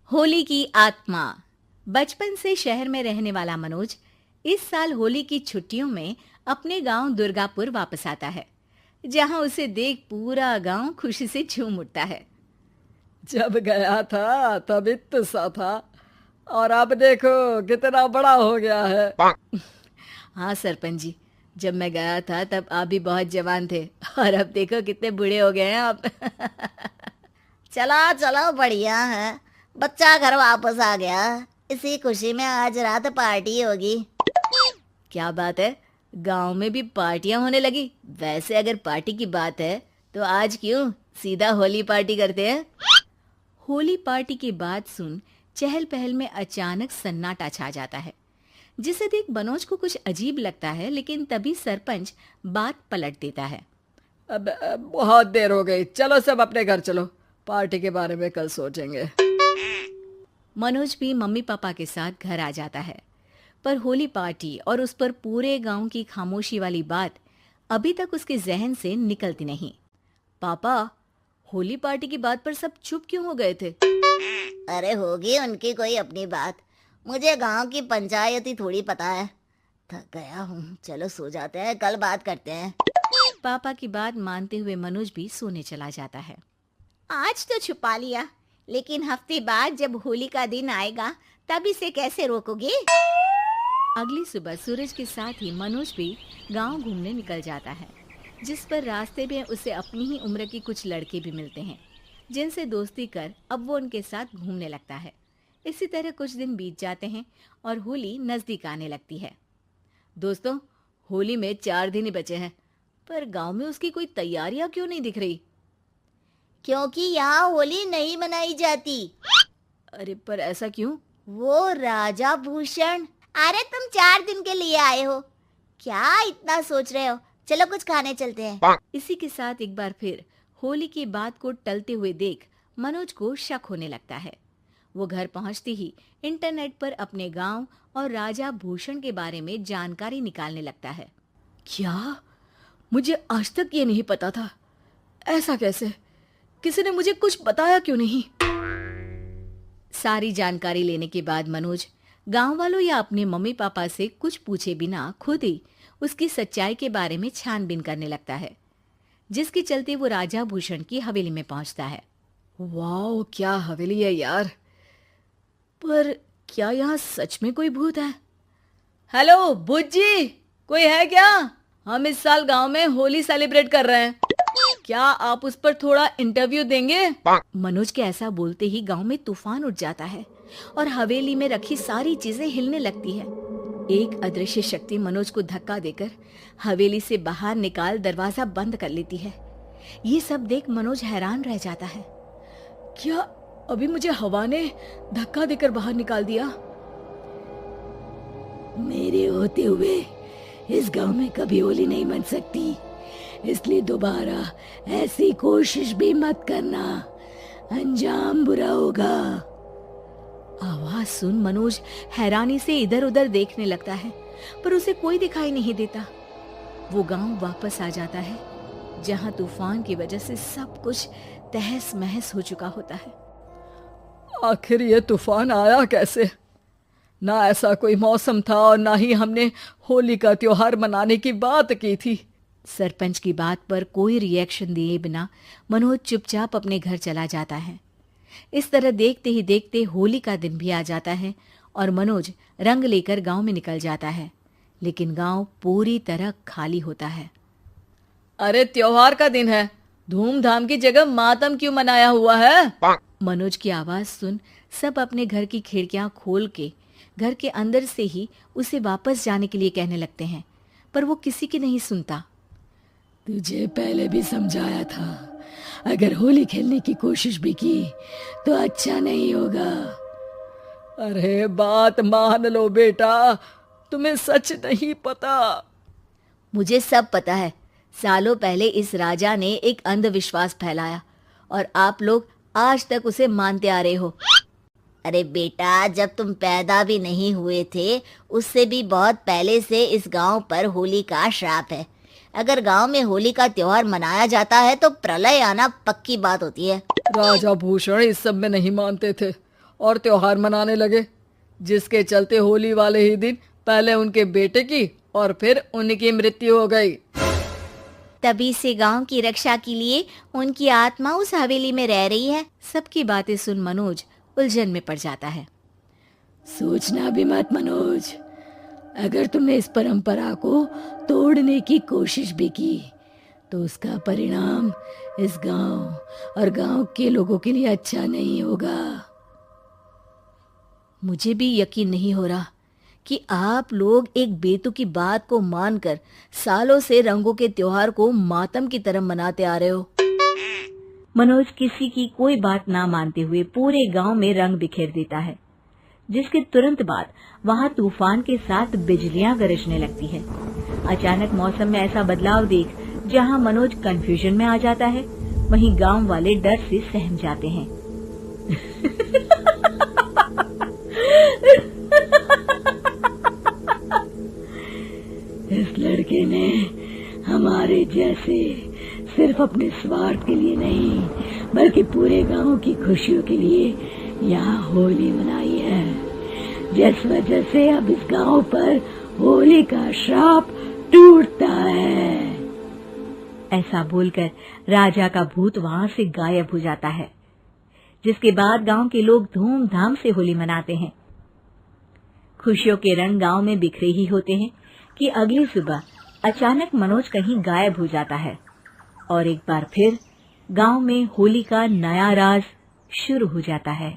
होली की आत्मा। बचपन से शहर में रहने वाला मनोज इस साल होली की छुट्टियों में अपने गांव दुर्गापुर वापस आता है, जहां उसे देख पूरा गांव खुशी से झूम उठता है। जब गया था तब इतना सा था और अब देखो कितना बड़ा हो गया है। हाँ सरपंच जी, जब मैं गया था तब आप भी बहुत जवान थे और अब देखो कितने बूढ़े हो गए हैं आप। चलो चलो बढ़िया है, बच्चा घर वापस आ गया। इसी खुशी में आज रात पार्टी होगी। क्या बात है, गांव में भी पार्टियां होने लगी। वैसे अगर पार्टी की बात है तो आज क्यों सीधा होली पार्टी करते हैं। होली पार्टी की बात सुन चहल पहल में अचानक सन्नाटा छा जाता है, जिसे देख मनोज को कुछ अजीब लगता है, लेकिन तभी सरपंच बात पलट देता है। अब बहुत देर हो गई, चलो सब अपने घर चलो, पार्टी के बारे में कल सोचेंगे। मनोज भी मम्मी पापा के साथ घर आ जाता है, पर होली पार्टी और उस पर पूरे गांव की खामोशी वाली बात अभी तक उसके जहन से निकलती नहीं। पापा, होली पार्टी की बात पर सब चुप क्यों हो गए थे? अरे होगी उनकी कोई अपनी बात, मुझे गांव की पंचायत ही थोड़ी पता है। थक गया हूँ, चलो सो जाते हैं, कल बात करते हैं। पापा की बात मानते हुए मनोज भी सोने चला जाता है। आज तो छुपा लिया, लेकिन हफ्ते बाद जब होली का दिन आएगा तब इसे कैसे रोकोगे? अगली सुबह सूरज के साथ ही मनोज भी गांव घूमने निकल जाता है, जिस पर रास्ते में उसे अपनी ही उम्र के कुछ लड़के भी मिलते हैं, जिनसे दोस्ती कर अब वो उनके साथ घूमने लगता है। इसी तरह कुछ दिन बीत जाते हैं और होली नजदीक आने लगती है। दोस्तों, होली में 4 दिन ही बचे हैं, पर गांव में उसकी कोई तैयारियां क्यों नहीं दिख रही? क्योंकि यहाँ होली नहीं मनाई जाती। अरे पर ऐसा क्यों? वो राजा भूषण। अरे तुम 4 दिन के लिए आए हो, क्या इतना सोच रहे हो? चलो कुछ खाने चलते हैं। इसी के साथ एक बार फिर होली की बात को टलते हुए देख मनोज को शक होने लगता है। वो घर पहुंचते ही इंटरनेट पर अपने गांव और राजा भूषण के बारे में जानकारी निकालने लगता है। क्या? मुझे आज तक ये नहीं पता था। ऐसा कैसे? किसी ने मुझे कुछ बताया क्यों नहीं? सारी जानकारी लेने के बाद मनोज गांव वालों या अपने मम्मी पापा से कुछ पूछे बिना खुद ही उसकी सच्चाई के बारे में छानबीन करने लगता है, जिसके चलते वो राजा भूषण की हवेली में पहुंचता है। वाह, क्या हवेली है यार। पर क्या यहाँ सच में कोई भूत है? हेलो भूत जी, कोई है क्या? हम इस साल गांव में होली सेलिब्रेट कर रहे हैं, क्या आप उस पर थोड़ा इंटरव्यू देंगे? मनोज के ऐसा बोलते ही गांव में तूफान उठ जाता है और हवेली में रखी सारी चीजें हिलने लगती है। एक अदृश्य शक्ति मनोज को धक्का देकर हवेली से बाहर निकाल दरवाजा बंद कर लेती है। ये सब देख मनोज हैरान रह जाता है। क्या अभी मुझे हवा ने धक्का देकर बाहर निकाल दिया? मेरे होते हुए इस गांव में कभी होली नहीं मन सकती, इसलिए दोबारा ऐसी कोशिश भी मत करना, अंजाम बुरा होगा। आवाज सुन मनोज हैरानी से इधर उधर देखने लगता है, पर उसे कोई दिखाई नहीं देता। वो गांव वापस आ जाता है, जहां तूफान की वजह से सब कुछ तहस महस हो चुका होता है। आखिर ये तूफान आया कैसे? ना ऐसा कोई मौसम था और ना ही हमने होली का त्योहार मनाने की बात की थी। सरपंच की बात पर कोई रिएक्शन दिए बिना मनोज चुपचाप अपने घर चला जाता है। इस तरह देखते ही देखते होली का दिन भी आ जाता है और मनोज रंग लेकर गांव में निकल जाता है, लेकिन गांव पूरी तरह खाली होता है। अरे त्योहार का दिन है, धूमधाम की जगह मातम क्यों मनाया हुआ है? मनोज की आवाज सुन सब अपने घर की खिड़कियां खोल के घर के अंदर से ही उसे वापस जाने के लिए कहने लगते हैं, पर वो किसी की नहीं सुनता। तुझे पहले भी समझाया था, अगर होली खेलने की कोशिश भी की तो अच्छा नहीं होगा। अरे बात मान लो बेटा, तुम्हें सच नहीं पता। मुझे सब पता है। सालों पहले इस राजा ने एक अंधविश्वास फैलाया और आप लोग आज तक उसे मानते आ रहे हो। अरे बेटा, जब तुम पैदा भी नहीं हुए थे उससे भी बहुत पहले से इस गांव पर होली का श्राप है। अगर गांव में होली का त्योहार मनाया जाता है तो प्रलय आना पक्की बात होती है। राजा भूषण इस सब में नहीं मानते थे और त्योहार मनाने लगे, जिसके चलते होली वाले ही दिन पहले उनके बेटे की और फिर उनकी मृत्यु हो गई। तभी से गांव की रक्षा के लिए उनकी आत्मा उस हवेली में रह रही है। सबकी बातें सुन मनोज उलझन में पड़ जाता है। सोचना भी मत मनोज, अगर तुमने इस परंपरा को तोड़ने की कोशिश भी की तो उसका परिणाम इस गांव और गांव के लोगों के लिए अच्छा नहीं होगा। मुझे भी यकीन नहीं हो रहा कि आप लोग एक बेतुकी बात को मानकर सालों से रंगों के त्योहार को मातम की तरह मनाते आ रहे हो। मनोज किसी की कोई बात ना मानते हुए पूरे गांव में रंग बिखेर देता है, जिसके तुरंत बाद वहां तूफान के साथ बिजलियां गरजने लगती है। अचानक मौसम में ऐसा बदलाव देख जहां मनोज कंफ्यूजन में आ जाता है, वहीं गांव वाले डर से सहम जाते हैं। इस लड़के ने हमारे जैसे सिर्फ अपने स्वार्थ के लिए नहीं बल्कि पूरे गांव की खुशियों के लिए यहाँ होली मनाई है, जिस वजह से अब इस गांव पर होली का श्राप टूटता है। ऐसा बोलकर राजा का भूत वहां से गायब हो जाता है, जिसके बाद गांव के लोग धूमधाम से होली मनाते हैं। खुशियों के रंग गांव में बिखरे ही होते हैं कि अगली सुबह अचानक मनोज कहीं गायब हो जाता है और एक बार फिर गांव में होली का नया राज शुरू हो जाता है।